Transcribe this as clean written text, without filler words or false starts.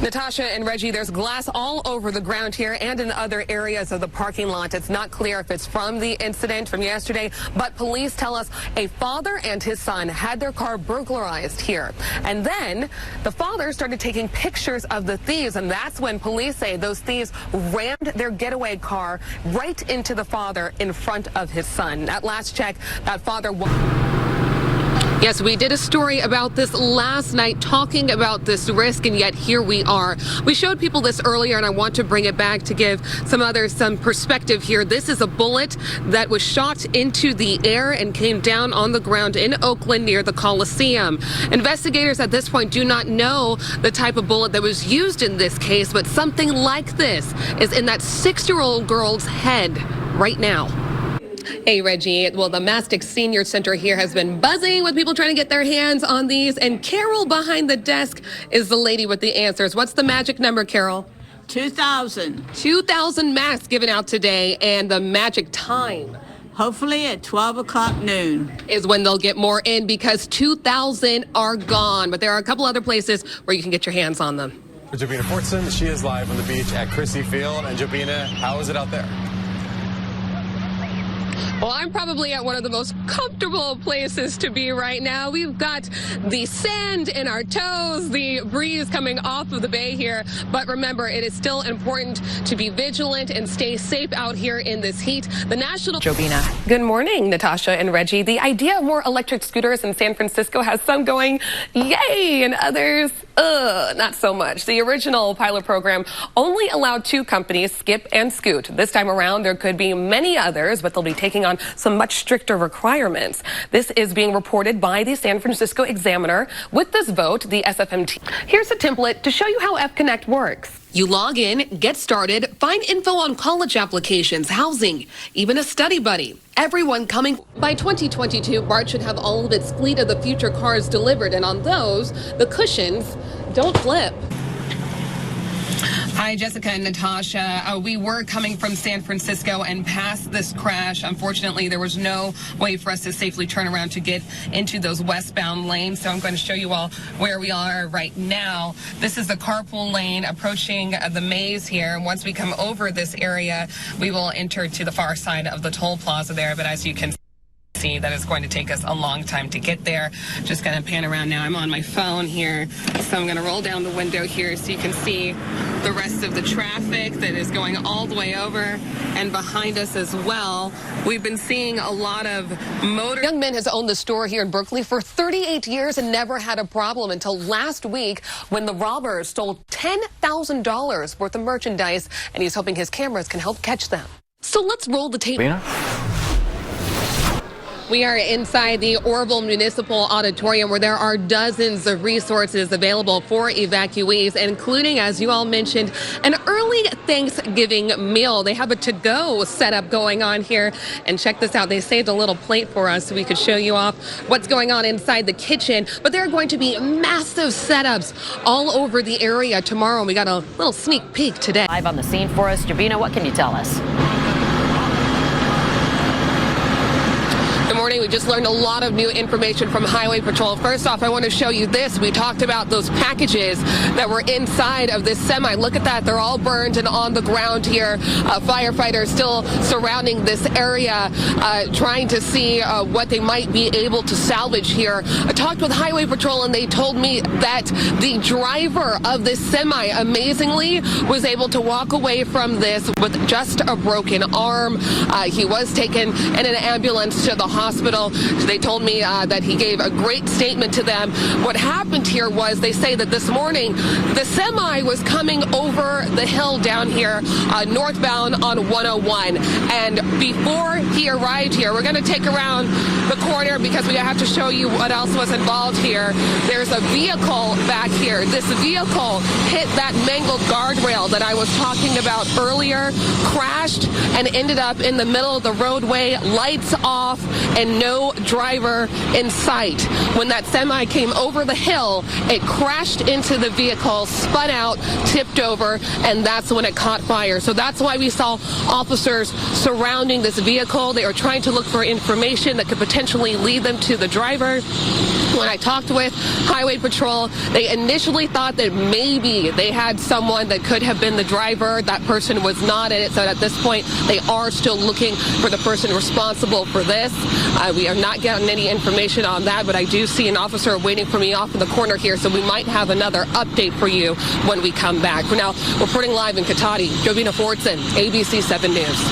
Natasha and Reggie, there's glass all over the ground here and in other areas of the parking lot. It's not clear if it's from the incident from yesterday, but police tell us a father and his son had their car burglarized here. And then the father started taking pictures of the thieves, and that's when police say those thieves rammed their getaway car right into the father in front of his son. At last check, that father was... Yes, we did a story about this last night, talking about this risk, and yet here we are. We showed people this earlier, and I want to bring it back to give some others some perspective here. This is a bullet that was shot into the air and came down on the ground in Oakland near the Coliseum. Investigators at this point do not know the type of bullet that was used in this case, but something like this is in that 6-year-old girl's head right now. Hey, Reggie. Well, the Mastic Senior Center here has been buzzing with people trying to get their hands on these. And Carol behind the desk is the lady with the answers. What's the magic number, Carol? 2,000. 2,000 masks given out today. And the magic time? Hopefully at 12 o'clock noon. Is when they'll get more in, because 2,000 are gone. But there are a couple other places where you can get your hands on them. Jobina Fortson, she is live on the beach at Chrissy Field. And Jobina, how is it out there? Well, I'm probably at one of the most comfortable places to be right now. We've got the sand in our toes, the breeze coming off of the bay here. But remember, it is still important to be vigilant and stay safe out here in this heat. The national... Jobina. Good morning, Natasha and Reggie. The idea of more electric scooters in San Francisco has some going, yay, and others, not so much. The original pilot program only allowed 2 companies, Skip and Scoot. This time around, there could be many others, but they'll be taking on some much stricter requirements. This is being reported by the San Francisco Examiner. With this vote, the SFMT. Here's a template to show you how F-Connect works. You log in, get started, find info on college applications, housing, even a study buddy. Everyone coming. By 2022, BART should have all of its fleet of the future cars delivered, and on those, the cushions don't flip. Hi, Jessica and Natasha. We were coming from San Francisco and past this crash. Unfortunately, there was no way for us to safely turn around to get into those westbound lanes. So I'm going to show you all where we are right now. This is the carpool lane approaching the maze here. Once we come over this area, we will enter to the far side of the toll plaza there. But as you can see, that is going to take us a long time to get there. Just going to pan around now. I'm on my phone here, so I'm going to roll down the window here so you can see the rest of the traffic that is going all the way over, and behind us as well. We've been seeing a lot of motor. Young man has owned the store here in Berkeley for 38 years and never had a problem until last week when the robbers stole $10,000 worth of merchandise, and he's hoping his cameras can help catch them. So let's roll the tape. We are inside the Orville Municipal Auditorium, where there are dozens of resources available for evacuees, including, as you all mentioned, an early Thanksgiving meal. They have a to-go setup going on here. And check this out. They saved a little plate for us so we could show you off what's going on inside the kitchen. But there are going to be massive setups all over the area tomorrow. And we got a little sneak peek today. Live on the scene for us. Jobina, what can you tell us? Good morning. We just learned a lot of new information from Highway Patrol. First off, I want to show you this. We talked about those packages that were inside of this semi. Look at that. They're all burned and on the ground here. Firefighters still surrounding this area, trying to see what they might be able to salvage here. I talked with Highway Patrol, and they told me that the driver of this semi, amazingly, was able to walk away from this with just a broken arm. He was taken in an ambulance to the hospital. They told me that he gave a great statement to them. What happened here was, they say that this morning the semi was coming over the hill down here northbound on 101, and before he arrived here, we're going to take around the corner because we have to show you what else was involved here. There's a vehicle back here. This vehicle hit that mangled guardrail that I was talking about earlier, crashed, and ended up in the middle of the roadway, lights off, and no driver in sight. When that semi came over the hill, it crashed into the vehicle, spun out, tipped over, and that's when it caught fire. So that's why we saw officers surrounding this vehicle. They are trying to look for information that could potentially lead them to the driver. When I talked with Highway Patrol, they initially thought that maybe they had someone that could have been the driver. That person was not in it. So at this point, they are still looking for the person responsible for this. We are not getting any information on that, but I do see an officer waiting for me off in the corner here, so we might have another update for you when we come back. For now, reporting live in Katati, Jovina Fortson, ABC 7 News.